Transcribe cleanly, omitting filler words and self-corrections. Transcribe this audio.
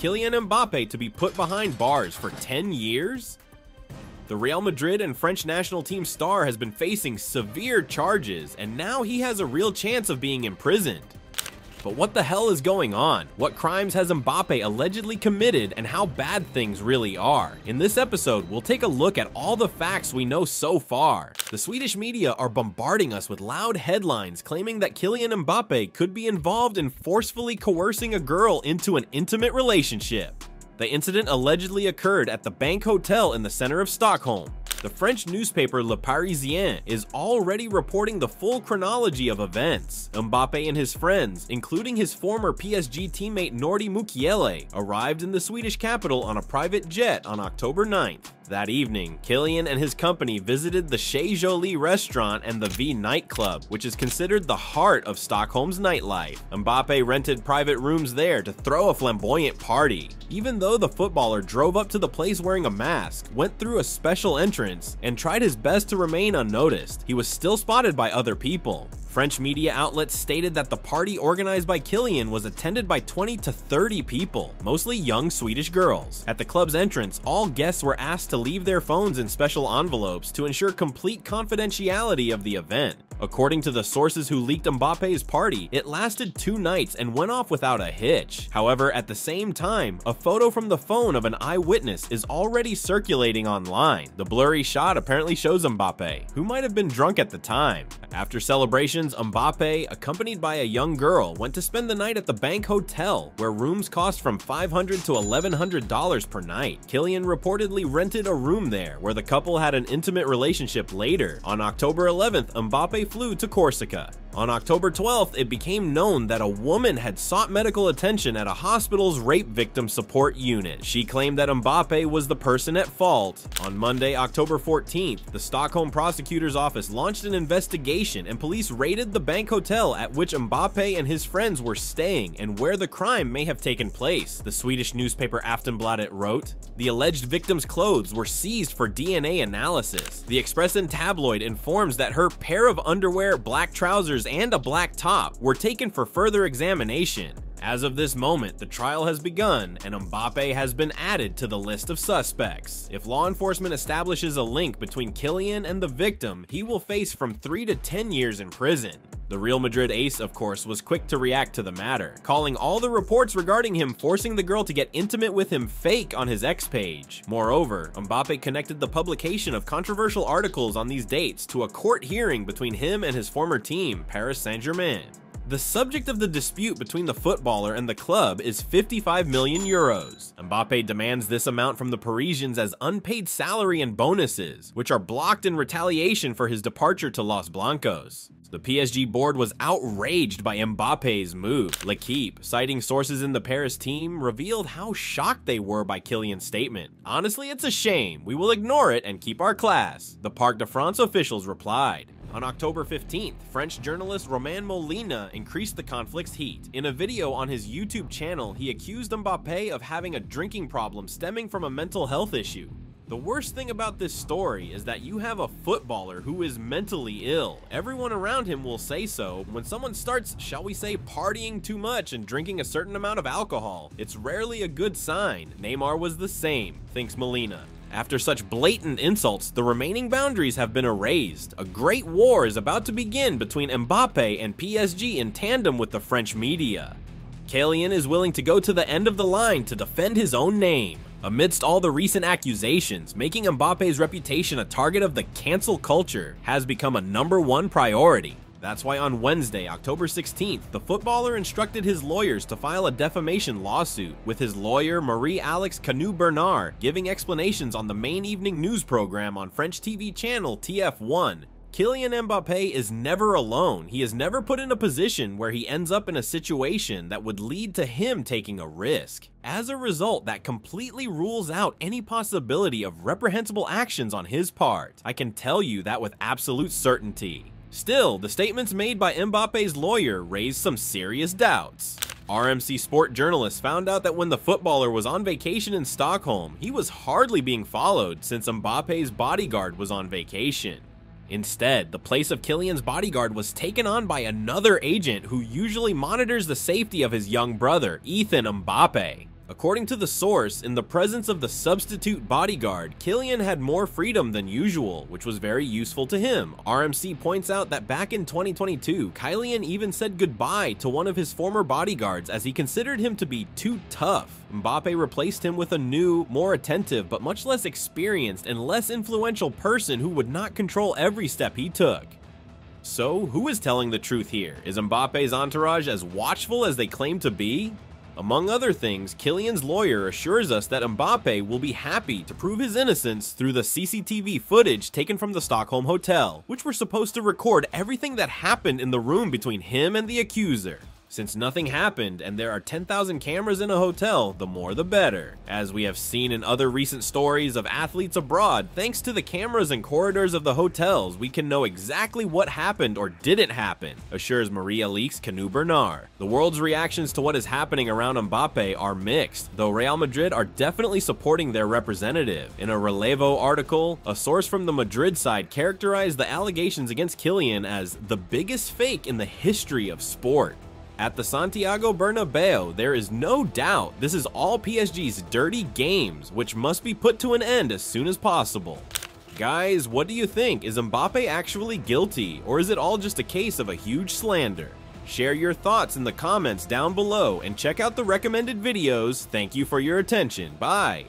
Kylian Mbappe to be put behind bars for 10 years? The Real Madrid and French national team star has been facing severe charges, and now he has a real chance of being imprisoned. But what the hell is going on? What crimes has Mbappe allegedly committed, and how bad things really are? In this episode, we'll take a look at all the facts we know so far. The Swedish media are bombarding us with loud headlines claiming that Kylian Mbappe could be involved in forcefully coercing a girl into an intimate relationship. The incident allegedly occurred at the Bank Hotel in the center of Stockholm. The French newspaper Le Parisien is already reporting the full chronology of events. Mbappe and his friends, including his former PSG teammate Nordi Mukiele, arrived in the Swedish capital on a private jet on October 9th. That evening, Kylian and his company visited the Chez Jolie restaurant and the V nightclub, which is considered the heart of Stockholm's nightlife. Mbappe rented private rooms there to throw a flamboyant party. Even though the footballer drove up to the place wearing a mask, went through a special entrance, and tried his best to remain unnoticed, he was still spotted by other people. French media outlets stated that the party organized by Kylian was attended by 20 to 30 people, mostly young Swedish girls. At the club's entrance, all guests were asked to leave their phones in special envelopes to ensure complete confidentiality of the event. According to the sources who leaked Mbappe's party, it lasted 2 nights and went off without a hitch. However, at the same time, a photo from the phone of an eyewitness is already circulating online. The blurry shot apparently shows Mbappe, who might have been drunk at the time. After celebrations, Mbappe, accompanied by a young girl, went to spend the night at the Bank Hotel, where rooms cost from $500 to $1,100 per night. Kylian reportedly rented a room there, where the couple had an intimate relationship later. On October 11th, Mbappe flew to Corsica. On October 12th, it became known that a woman had sought medical attention at a hospital's rape victim support unit. She claimed that Mbappe was the person at fault. On Monday, October 14th, the Stockholm prosecutor's office launched an investigation and police raided the Bank Hotel at which Mbappe and his friends were staying and where the crime may have taken place. The Swedish newspaper Aftonbladet wrote, "The alleged victim's clothes were seized for DNA analysis. The Expressen tabloid informs that her pair of underwear, black trousers, and a black top were taken for further examination. As of this moment, the trial has begun and Mbappe has been added to the list of suspects. If law enforcement establishes a link between Kylian and the victim, he will face from 3 to 10 years in prison." The Real Madrid ace, of course, was quick to react to the matter, calling all the reports regarding him forcing the girl to get intimate with him fake on his X page. Moreover, Mbappe connected the publication of controversial articles on these dates to a court hearing between him and his former team, Paris Saint-Germain. The subject of the dispute between the footballer and the club is 55 million euros. Mbappe demands this amount from the Parisians as unpaid salary and bonuses, which are blocked in retaliation for his departure to Los Blancos. The PSG board was outraged by Mbappe's move. L'Equipe, citing sources in the Paris team, revealed how shocked they were by Kylian's statement. "Honestly, it's a shame. We will ignore it and keep our class," the Parc de France officials replied. On October 15th, French journalist Romain Molina increased the conflict's heat. In a video on his YouTube channel, he accused Mbappe of having a drinking problem stemming from a mental health issue. The worst thing about this story is that you have a footballer who is mentally ill. Everyone around him will say so. When someone starts, shall we say, partying too much and drinking a certain amount of alcohol, it's rarely a good sign. Neymar was the same, thinks Molina. After such blatant insults, the remaining boundaries have been erased. A great war is about to begin between Mbappe and PSG in tandem with the French media. Kylian is willing to go to the end of the line to defend his own name. Amidst all the recent accusations, making Mbappe's reputation a target of the cancel culture has become a #1 priority. That's why on Wednesday, October 16th, the footballer instructed his lawyers to file a defamation lawsuit, with his lawyer Marie-Alex Canu-Bernard giving explanations on the main evening news program on French TV channel TF1. Kylian Mbappe is never alone. He is never put in a position where he ends up in a situation that would lead to him taking a risk. As a result, that completely rules out any possibility of reprehensible actions on his part. I can tell you that with absolute certainty. Still, the statements made by Mbappe's lawyer raised some serious doubts. RMC Sport journalists found out that when the footballer was on vacation in Stockholm, he was hardly being followed since Mbappe's bodyguard was on vacation. Instead, the place of Kylian's bodyguard was taken on by another agent who usually monitors the safety of his young brother, Ethan Mbappe. According to the source, in the presence of the substitute bodyguard, Kylian had more freedom than usual, which was very useful to him. RMC points out that back in 2022, Kylian even said goodbye to one of his former bodyguards as he considered him to be too tough. Mbappe replaced him with a new, more attentive, but much less experienced and less influential person who would not control every step he took. So, who is telling the truth here? Is Mbappe's entourage as watchful as they claim to be? Among other things, Kylian's lawyer assures us that Mbappe will be happy to prove his innocence through the CCTV footage taken from the Stockholm hotel, which were supposed to record everything that happened in the room between him and the accuser. Since nothing happened and there are 10,000 cameras in a hotel, the more the better. As we have seen in other recent stories of athletes abroad, thanks to the cameras and corridors of the hotels, we can know exactly what happened or didn't happen, assures Maria Leaks Canu Bernard. The world's reactions to what is happening around Mbappe are mixed, though Real Madrid are definitely supporting their representative. In a Relevo article, a source from the Madrid side characterized the allegations against Kylian as the biggest fake in the history of sport. At the Santiago Bernabeu, there is no doubt this is all PSG's dirty games, which must be put to an end as soon as possible. Guys, what do you think? Is Mbappe actually guilty, or is it all just a case of a huge slander? Share your thoughts in the comments down below and check out the recommended videos. Thank you for your attention. Bye!